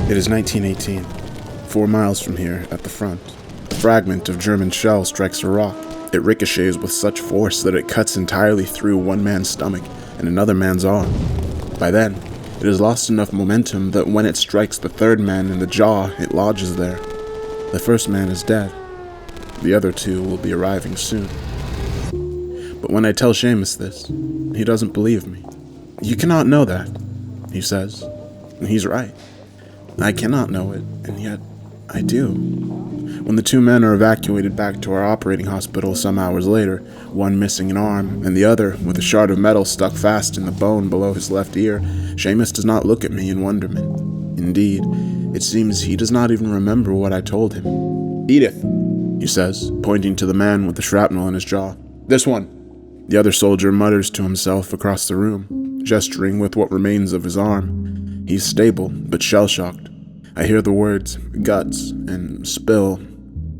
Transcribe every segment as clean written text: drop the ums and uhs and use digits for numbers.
It is 1918. 4 miles from here, at the front, a fragment of German shell strikes a rock. It ricochets with such force that it cuts entirely through one man's stomach and another man's arm. By then, it has lost enough momentum that when it strikes the third man in the jaw, it lodges there. The first man is dead. The other two will be arriving soon. But when I tell Seamus this, he doesn't believe me. "You cannot know that," he says. And he's right. I cannot know it, and yet I do. When the two men are evacuated back to our operating hospital some hours later, one missing an arm, and the other with a shard of metal stuck fast in the bone below his left ear, Seamus does not look at me in wonderment. Indeed, it seems he does not even remember what I told him. "Edith," he says, pointing to the man with the shrapnel in his jaw. "This one." The other soldier mutters to himself across the room, gesturing with what remains of his arm. He's stable, but shell-shocked. I hear the words, guts, and spill,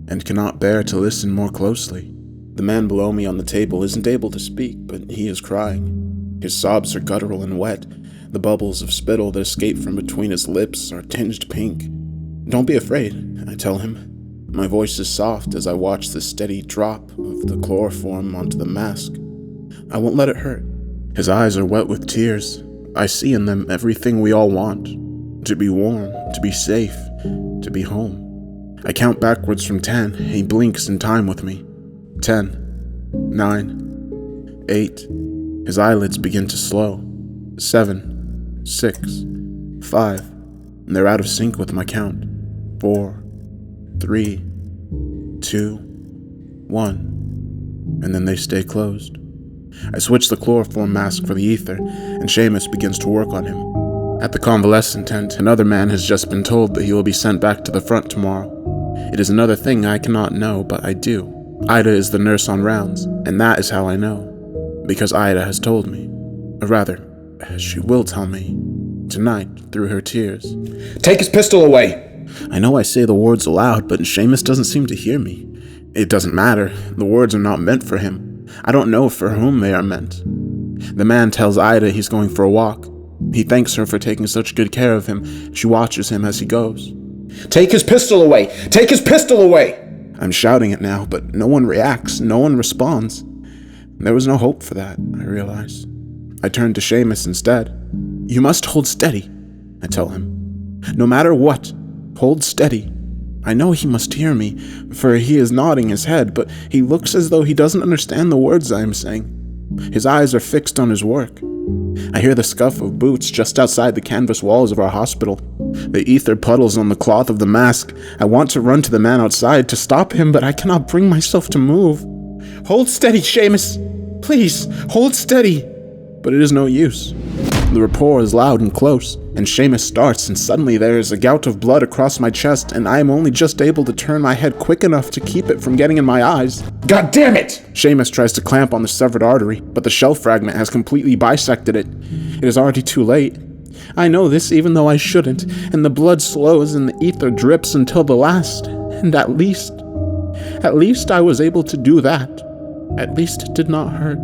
and cannot bear to listen more closely. The man below me on the table isn't able to speak, but he is crying. His sobs are guttural and wet. The bubbles of spittle that escape from between his lips are tinged pink. "Don't be afraid," I tell him. My voice is soft as I watch the steady drop of the chloroform onto the mask. "I won't let it hurt." His eyes are wet with tears. I see in them everything we all want. To be warm, to be safe, to be home. I count backwards from 10. He blinks in time with me. 10, 9, 8. His eyelids begin to slow. 7, 6, 5. And they're out of sync with my count. 4, 3, 2, 1. And then they stay closed. I switch the chloroform mask for the ether, and Seamus begins to work on him. At the convalescent tent, another man has just been told that he will be sent back to the front tomorrow. It is another thing I cannot know, but I do. Ida is the nurse on rounds, and that is how I know. Because Ida has told me. Or rather, she will tell me. Tonight, through her tears. "Take his pistol away!" I know I say the words aloud, but Seamus doesn't seem to hear me. It doesn't matter. The words are not meant for him. I don't know for whom they are meant. The man tells Ida he's going for a walk. He thanks her for taking such good care of him. She watches him as he goes. "Take his pistol away! Take his pistol away!" I'm shouting it now, but no one reacts, no one responds. There was no hope for that, I realize. I turn to Seamus instead. "You must hold steady," I tell him. "No matter what, hold steady." I know he must hear me, for he is nodding his head, but he looks as though he doesn't understand the words I am saying. His eyes are fixed on his work. I hear the scuff of boots just outside the canvas walls of our hospital. The ether puddles on the cloth of the mask. I want to run to the man outside to stop him, but I cannot bring myself to move. "Hold steady, Seamus! Please, hold steady!" But it is no use. The rapport is loud and close, and Seamus starts, and suddenly there is a gout of blood across my chest, and I am only just able to turn my head quick enough to keep it from getting in my eyes. "God damn it!" Seamus tries to clamp on the severed artery, but the shell fragment has completely bisected it. It is already too late. I know this even though I shouldn't, and the blood slows and the ether drips until the last, and at least I was able to do that. At least it did not hurt.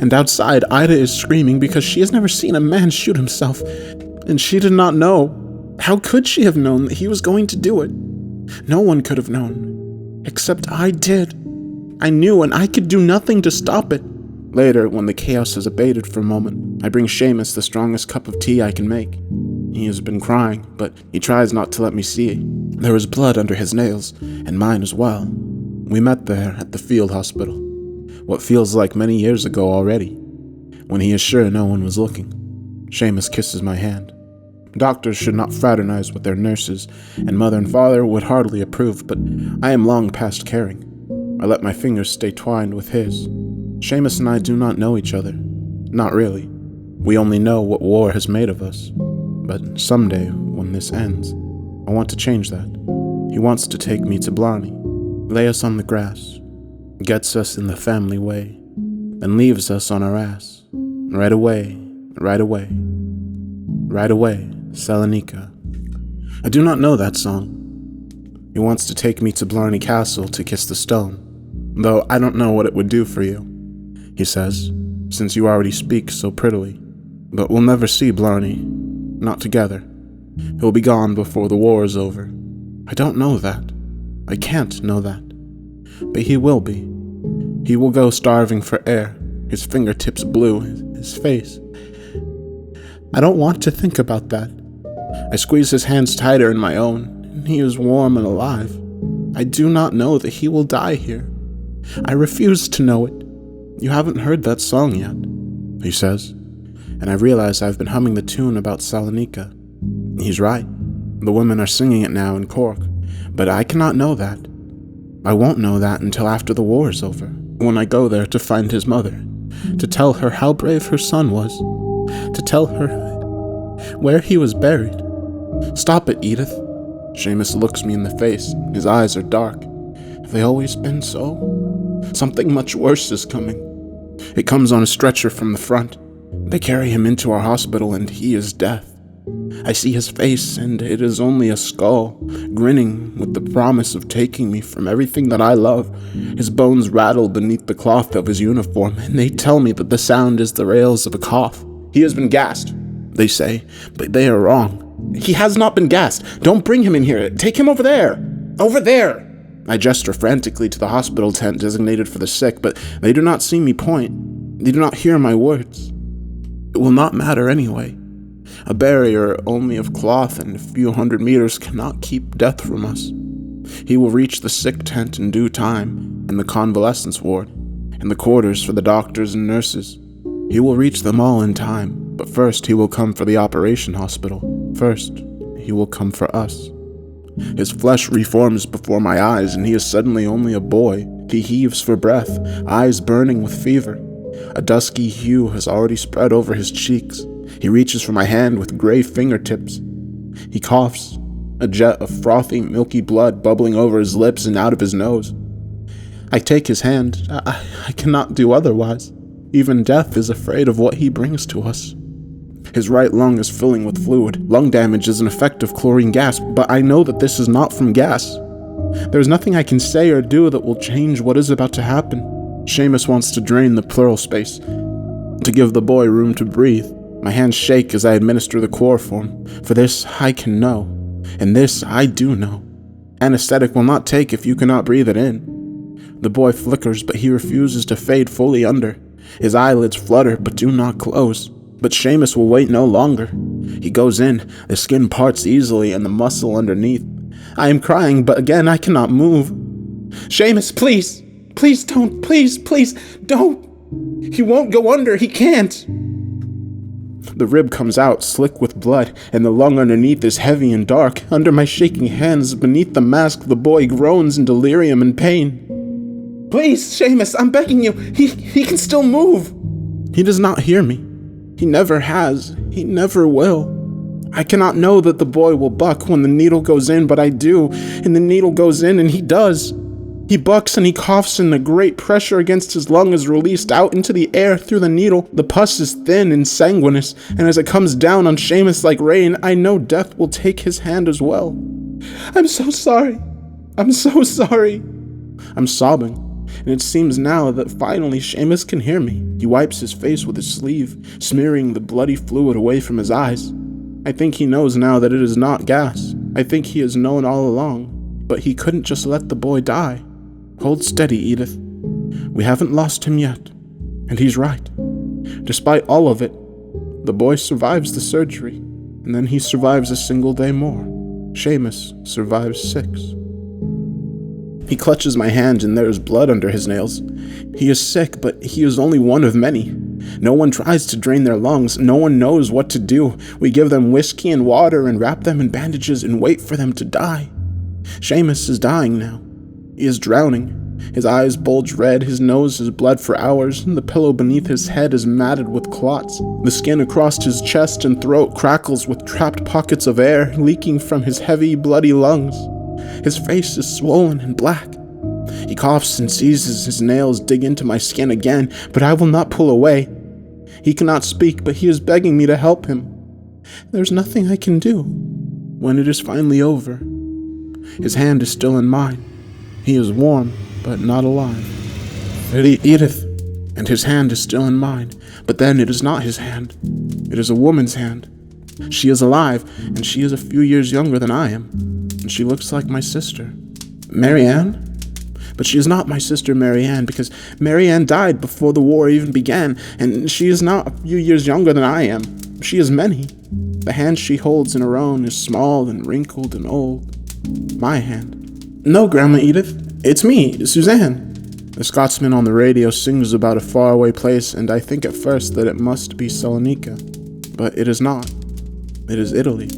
And outside, Ida is screaming because she has never seen a man shoot himself, and she did not know. How could she have known that he was going to do it? No one could have known, except I did. I knew, and I could do nothing to stop it. Later, when the chaos has abated for a moment, I bring Seamus the strongest cup of tea I can make. He has been crying, but he tries not to let me see. There is blood under his nails, and mine as well. We met there at the field hospital. What feels like many years ago already, when he is sure no one was looking. Seamus kisses my hand. Doctors should not fraternize with their nurses, and mother and father would hardly approve, but I am long past caring. I let my fingers stay twined with his. Seamus and I do not know each other. Not really. We only know what war has made of us. But someday, when this ends, I want to change that. He wants to take me to Blarney, lay us on the grass, gets us in the family way, and leaves us on our ass. Right away, right away, right away, Salonika. I do not know that song. He wants to take me to Blarney Castle to kiss the stone, though I don't know what it would do for you, he says, since you already speak so prettily. But we'll never see Blarney, not together. He'll be gone before the war is over. I don't know that. I can't know that. But he will be. He will go starving for air, his fingertips blue, his face. I don't want to think about that. I squeeze his hands tighter in my own, and he is warm and alive. I do not know that he will die here. I refuse to know it. You haven't heard that song yet, he says, and I realize I've been humming the tune about Salonika. He's right. The women are singing it now in Cork, but I cannot know that. I won't know that until after the war is over, when I go there to find his mother, to tell her how brave her son was, to tell her where he was buried. Stop it, Edith. Seamus looks me in the face. His eyes are dark. Have they always been so? Something much worse is coming. It comes on a stretcher from the front. They carry him into our hospital, and he is death. I see his face, and it is only a skull, grinning with the promise of taking me from everything that I love. His bones rattle beneath the cloth of his uniform, and they tell me that the sound is the rails of a cough. He has been gassed, they say, but they are wrong. He has not been gassed. Don't bring him in here. Take him over there. Over there. I gesture frantically to the hospital tent designated for the sick, but they do not see me point. They do not hear my words. It will not matter anyway. A barrier only of cloth and a few 100 meters cannot keep death from us. He will reach the sick tent in due time, and the convalescence ward, and the quarters for the doctors and nurses. He will reach them all in time, but first he will come for the operation hospital. First, he will come for us. His flesh reforms before my eyes, and he is suddenly only a boy. He heaves for breath, eyes burning with fever. A dusky hue has already spread over his cheeks. He reaches for my hand with gray fingertips. He coughs, a jet of frothy, milky blood bubbling over his lips and out of his nose. I take his hand. I cannot do otherwise. Even death is afraid of what he brings to us. His right lung is filling with fluid. Lung damage is an effect of chlorine gas, but I know that this is not from gas. There is nothing I can say or do that will change what is about to happen. Seamus wants to drain the pleural space, to give the boy room to breathe. My hands shake as I administer the chloroform. For this I can know, and this I do know. Anesthetic will not take if you cannot breathe it in. The boy flickers, but he refuses to fade fully under. His eyelids flutter, but do not close. But Seamus will wait no longer. He goes in, the skin parts easily and the muscle underneath. I am crying, but again I cannot move. Seamus, please! Please don't! Please, please, don't! He won't go under, he can't! The rib comes out, slick with blood, and the lung underneath is heavy and dark. Under my shaking hands, beneath the mask, the boy groans in delirium and pain. Please, Seamus, I'm begging you, he can still move! He does not hear me. He never has. He never will. I cannot know that the boy will buck when the needle goes in, but I do, and the needle goes in, and he does. He bucks and he coughs, and the great pressure against his lung is released out into the air through the needle. The pus is thin and sanguineous, and as it comes down on Seamus like rain, I know death will take his hand as well. I'm so sorry. I'm so sorry. I'm sobbing. And it seems now that finally Seamus can hear me. He wipes his face with his sleeve, smearing the bloody fluid away from his eyes. I think he knows now that it is not gas. I think he has known all along. But he couldn't just let the boy die. Hold steady, Edith. We haven't lost him yet. And he's right. Despite all of it, the boy survives the surgery, and then he survives a single day more. Seamus survives 6. He clutches my hand and there is blood under his nails. He is sick, but he is only one of many. No one tries to drain their lungs. No one knows what to do. We give them whiskey and water and wrap them in bandages and wait for them to die. Seamus is dying now. He is drowning. His eyes bulge red, his nose has bled for hours, and the pillow beneath his head is matted with clots. The skin across his chest and throat crackles with trapped pockets of air leaking from his heavy, bloody lungs. His face is swollen and black. He coughs and seizes his nails dig into my skin again, but I will not pull away. He cannot speak, but he is begging me to help him. There's nothing I can do. When it is finally over, his hand is still in mine. He is warm, but not alive. Edith, and his hand is still in mine, but then it is not his hand. It is a woman's hand. She is alive, and she is a few years younger than I am, and she looks like my sister. Marianne? But she is not my sister Marianne, because Marianne died before the war even began, and she is not a few years younger than I am. She is many. The hand she holds in her own is small and wrinkled and old. My hand. No, Grandma Edith, it's me, Suzanne. The Scotsman on the radio sings about a faraway place, and I think at first that it must be Salonika. But it is not. It is Italy.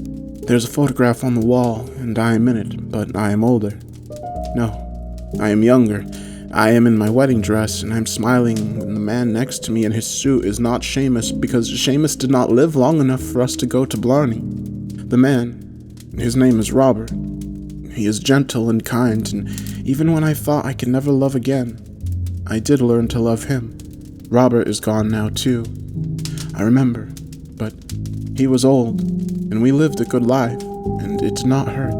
There's a photograph on the wall, and I am in it, but I am older. No, I am younger. I am in my wedding dress, and I'm smiling when the man next to me in his suit is not Seamus, because Seamus did not live long enough for us to go to Blarney. The man, his name is Robert. He is gentle and kind, and even when I thought I could never love again, I did learn to love him. Robert is gone now, too. I remember, but he was old, and we lived a good life, and it did not hurt.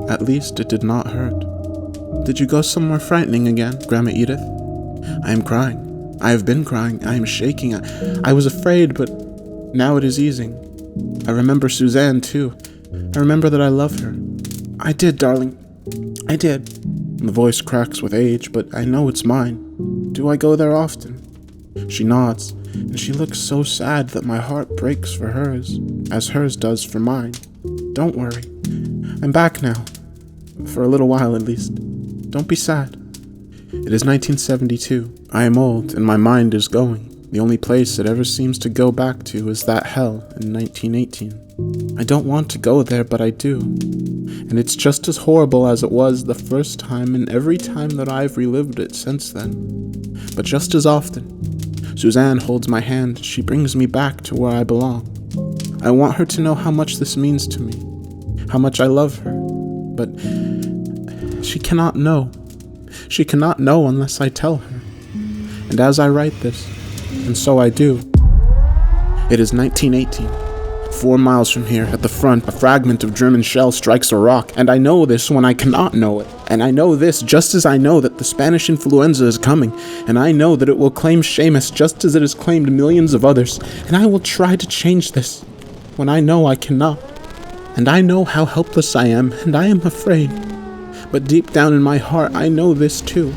At least it did not hurt. Did you go somewhere frightening again, Grandma Edith? I am crying. I have been crying. I am shaking. I was afraid, but now it is easing. I remember Suzanne, too. I remember that I love her. I did, darling. I did. The voice cracks with age, but I know it's mine. Do I go there often? She nods, and she looks so sad that my heart breaks for hers, as hers does for mine. Don't worry. I'm back now. For a little while, at least. Don't be sad. It is 1972. I am old, and my mind is going. The only place it ever seems to go back to is that hell in 1918. I don't want to go there, but I do. And it's just as horrible as it was the first time and every time that I've relived it since then. But just as often, Suzanne holds my hand. She brings me back to where I belong. I want her to know how much this means to me, how much I love her. But she cannot know. She cannot know unless I tell her. And as I write this, and so I do, it is 1918. 4 miles from here, at the front, a fragment of German shell strikes a rock, and I know this when I cannot know it. And I know this just as I know that the Spanish influenza is coming, and I know that it will claim Seamus just as it has claimed millions of others, and I will try to change this when I know I cannot. And I know how helpless I am, and I am afraid. But deep down in my heart, I know this too,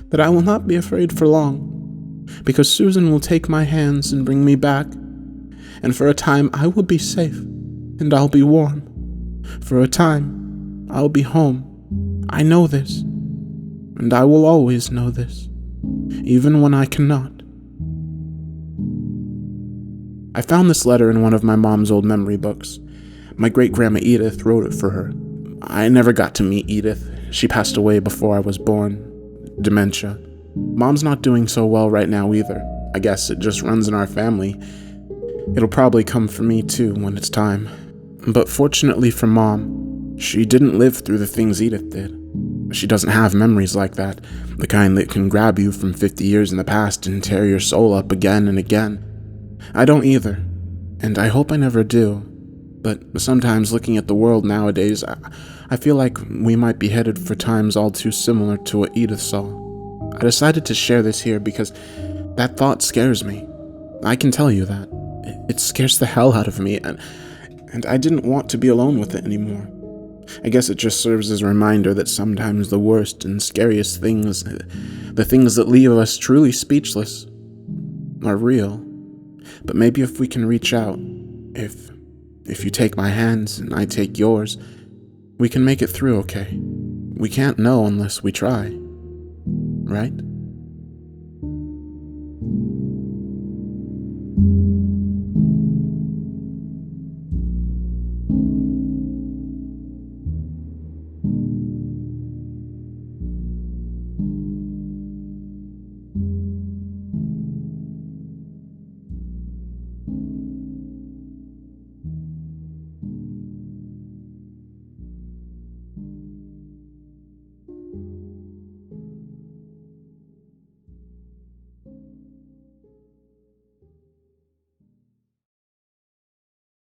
that I will not be afraid for long, because Susan will take my hands and bring me back, and for a time I will be safe, and I'll be warm. For a time, I'll be home. I know this, and I will always know this, even when I cannot. I found this letter in one of my mom's old memory books. My great-grandma Edith wrote it for her. I never got to meet Edith. She passed away before I was born. Dementia. Mom's not doing so well right now either. I guess it just runs in our family. It'll probably come for me too when it's time. But fortunately for Mom, she didn't live through the things Edith did. She doesn't have memories like that, the kind that can grab you from 50 years in the past and tear your soul up again and again. I don't either, and I hope I never do. But sometimes looking at the world nowadays, I feel like we might be headed for times all too similar to what Edith saw. I decided to share this here because that thought scares me. I can tell you that. It scares the hell out of me, and I didn't want to be alone with it anymore. I guess it just serves as a reminder that sometimes the worst and scariest things, the things that leave us truly speechless, are real. But maybe if we can reach out, if you take my hands and I take yours, we can make it through okay. We can't know unless we try, right?